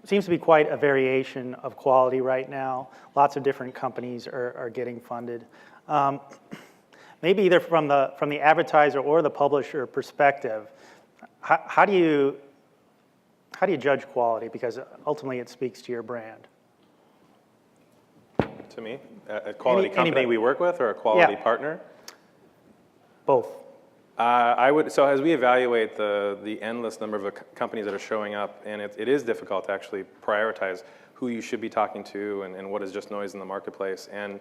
seems to be quite a variation of quality right now. Lots of different companies are getting funded. Maybe either from the advertiser or the publisher perspective, how do you judge quality? Because ultimately it speaks to your brand. To me, a quality company we work with or a quality partner? Both. So as we evaluate the endless number of companies that are showing up, and it is difficult to actually prioritize who you should be talking to and what is just noise in the marketplace. And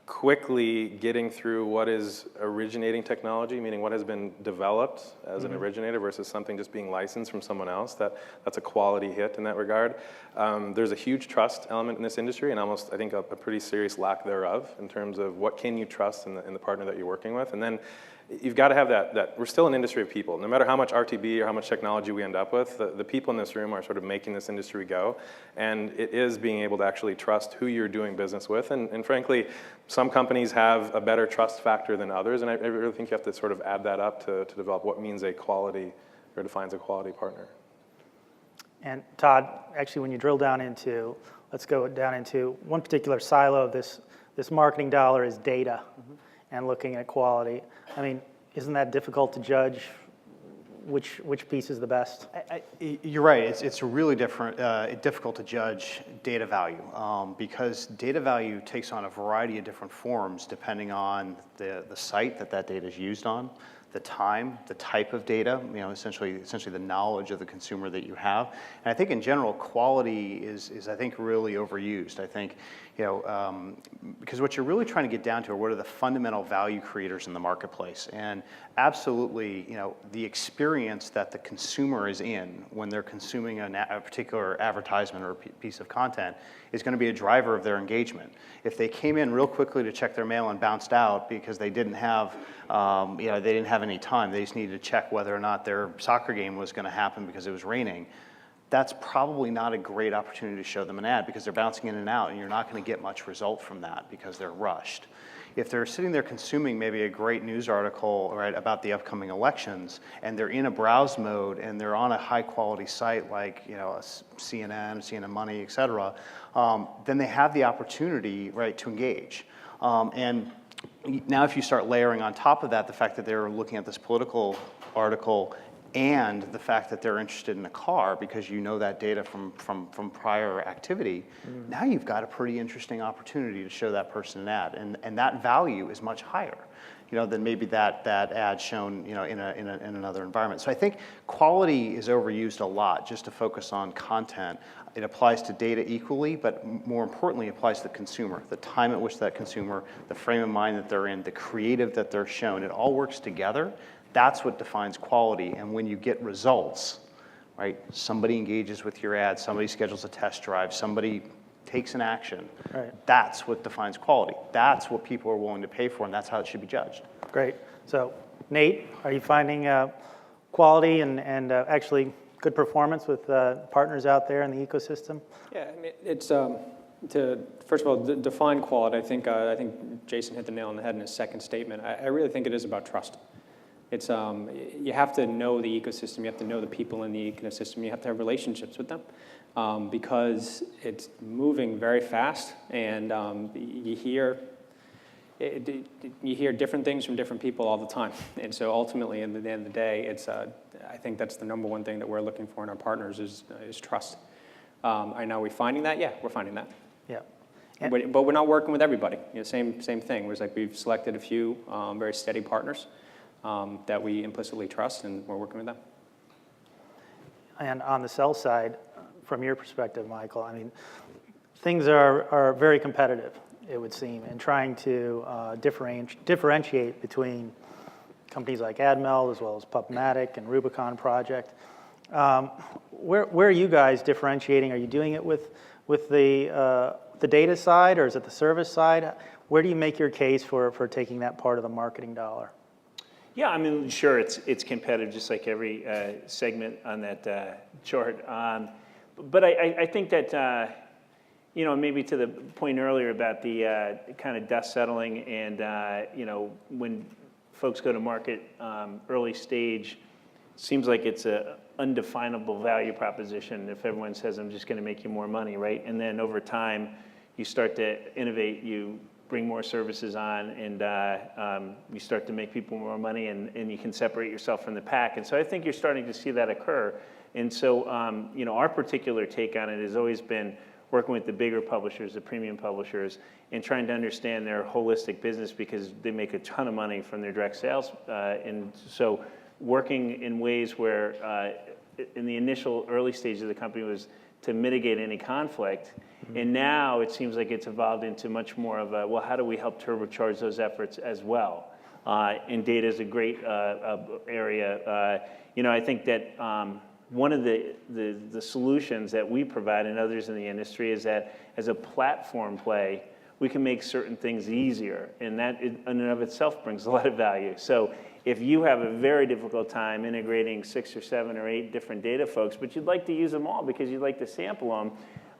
quickly getting through what is originating technology, meaning what has been developed as an originator versus something just being licensed from someone else, that's a quality hit in that regard. There's a huge trust element in this industry and almost, I think, a pretty serious lack thereof in terms of what can you trust in the partner that you're working with. And then you've got to have that we're still an industry of people. No matter how much RTB or how much technology we end up with, the people in this room are sort of making this industry go. And it is being able to actually trust who you're doing business with. And frankly, some companies have a better trust factor than others. And I really think you have to sort of add that up to develop what means a quality or defines a quality partner. And Todd, actually, when you drill down into, let's go down into one particular silo of this marketing dollar is data. And looking at quality. I mean, isn't that difficult to judge which piece is the best? You're right. It's really difficult to judge data value because data value takes on a variety of different forms depending on the site that data is used on, the time, the type of data, essentially the knowledge of the consumer that you have. And I think in general, quality is I think really overused. I think, because what you're really trying to get down to are what are the fundamental value creators in the marketplace. And absolutely, the experience that the consumer is in when they're consuming a particular advertisement or a piece of content is going to be a driver of their engagement. If they came in real quickly to check their mail and bounced out because they didn't have, they didn't have any time, they just needed to check whether or not their soccer game was going to happen because it was raining, that's probably not a great opportunity to show them an ad because they're bouncing in and out and you're not going to get much result from that because they're rushed. If they're sitting there consuming maybe a great news article, right, about the upcoming elections and they're in a browse mode and they're on a high quality site like CNN Money, et cetera, then they have the opportunity, right, to engage. And now if you start layering on top of that the fact that they're looking at this political article and the fact that they're interested in a car because you know that data from prior activity, now you've got a pretty interesting opportunity to show that person an ad. And that value is much higher than maybe that ad shown in another environment. So I think quality is overused a lot just to focus on content. It applies to data equally, but more importantly, it applies to the consumer, the time at which that consumer, the frame of mind that they're in, the creative that they're shown, it all works together. That's what defines quality. And when you get results, right, somebody engages with your ad, somebody schedules a test drive, somebody takes an action, right. That's what defines quality. That's what people are willing to pay for, and that's how it should be judged. Great. So, Nate, are you finding quality and actually good performance with partners out there in the ecosystem? Yeah, I mean, it's to first of all define quality. I think Jason hit the nail on the head in his second statement. I really think it is about trust. It's you have to know the ecosystem. You have to know the people in the ecosystem. You have to have relationships with them because it's moving very fast, and you hear different things from different people all the time. And so ultimately, in the end of the day, it's I think that's the number one thing that we're looking for in our partners is trust. I know we're finding that. Yeah, we're finding that. Yeah. But we're not working with everybody. Same thing. It was like we've selected a few very steady partners that we implicitly trust, and we're working with them. And on the sell side, from your perspective, Michael, I mean, things are very competitive, it would seem, and trying to differentiate between companies like AdMeld as well as PubMatic and Rubicon Project. Where are you guys differentiating? Are you doing it with the data side, or is it the service side? Where do you make your case for taking that part of the marketing dollar? Yeah, I mean, sure, it's competitive, just like every segment on that chart. But I think that, maybe to the point earlier about the kind of dust settling and, when folks go to market early stage, seems like it's a undefinable value proposition if everyone says, I'm just going to make you more money, right? And then over time, you start to innovate, you bring more services on, and you start to make people more money, and you can separate yourself from the pack. And so I think you're starting to see that occur. And so, our particular take on it has always been working with the bigger publishers, the premium publishers, and trying to understand their holistic business because they make a ton of money from their direct sales. And so working in ways where in the initial early stage of the company was to mitigate any conflict. And now it seems like it's evolved into much more of a, well, how do we help turbocharge those efforts as well? And data is a great area. I think that one of the solutions that we provide and others in the industry is that as a platform play, we can make certain things easier, and that in and of itself brings a lot of value. So if you have a very difficult time integrating 6 or 7 or 8 different data folks, but you'd like to use them all because you'd like to sample them,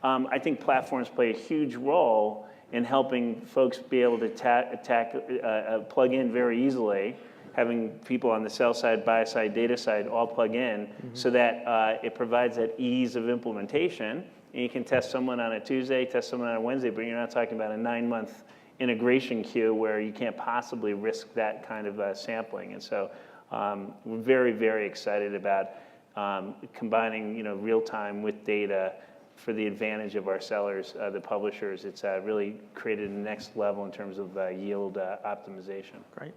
I think platforms play a huge role in helping folks be able to plug in very easily, having people on the sell side, buy side, data side all plug in so that it provides that ease of implementation. And you can test someone on a Tuesday, test someone on a Wednesday, but you're not talking about a 9-month integration queue where you can't possibly risk that kind of sampling. And so we're very, very excited about combining real time with data for the advantage of our sellers, the publishers. It's really created a next level in terms of yield optimization. Great.